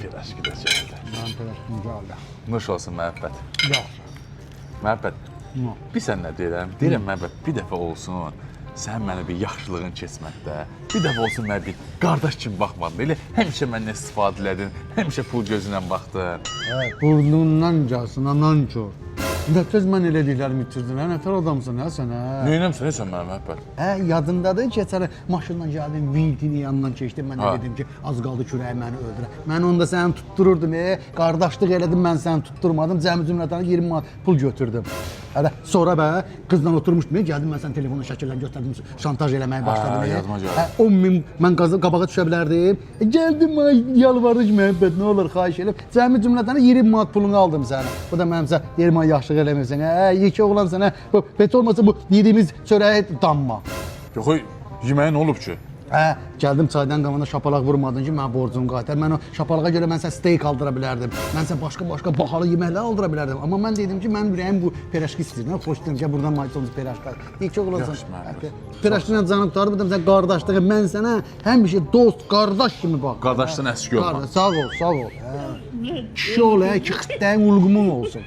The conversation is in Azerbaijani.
Piraşki də gəldi. Mən piraşkim gəldi. Nuş olsun məhəbbət. Yaxşı. Məhəbbət, Nə? bir sən nə deyirəm? Deyirəm məhəbbət, bir dəfə olsun sən mənə bir yaxşılığın keçməkdə, bir dəfə olsun mənə bir qardaş kimi baxmadın. Elə həmişə məndən istifadə elədin, həmişə pul gözünlə baxdın. Burnundan gəlsin, anan kör. Nəfəs mən elədiklərimi itirdin, hə? Nətər adamsın, hə sən, hə? Neynəmsən sən mənə məhəbbət? Yadındadır ki, sənə maşından gəldim, Vintinin yanından keçdim, mən də dedim ki, az qaldı kürəyi məni öldürə. Mən onda səni tuttururdum, qardaşlıq elədim, mən səni tutturmadım, cəmi cümlədən 20 manat pul götürdüm. Hələ sonra qızla oturmuşdum, gəldim mən sən telefonu şəkillə göstərdim, şantaj eləməyə başladım. Yadıma gəldi. 10 min mən qabağa düşə bilərdim. Gəldim, yalvardı ki, məhəbbət, nə olur, xahiş eləm. Cəmi cümlədən 20 manat pulunu aldım sənə. Bu da mənimsə 20 manat yaxşılıq eləmirsən. Yekə oğlan sənə, heç olmasa bu yediyimiz çörəyi danma. Yox, yeməyin olub ki? Gəldim çaydan qabanda şapalaq vurmadın ki, mənə borcumu qaytar. Mən o şapalağa görə mən sənə steak aldıra bilərdim. Mən sənə başqa bahalı yeməklər aldıra bilərdim. Amma mən dedim ki, mənim ürəyim bu piraşki istəyir. Xoş dedim ki, buradan maçı olmuş piraşka. Yekə oğlansan. Piraşkıyla canım tutardı, bu da sən qardaşlığı. Mən sənə həmişə dost, qardaş kimi bax. Qardaşdan əski olma. Sağ ol, sağ ol. Kişi ol, ki xitləyin ulğumun olsun.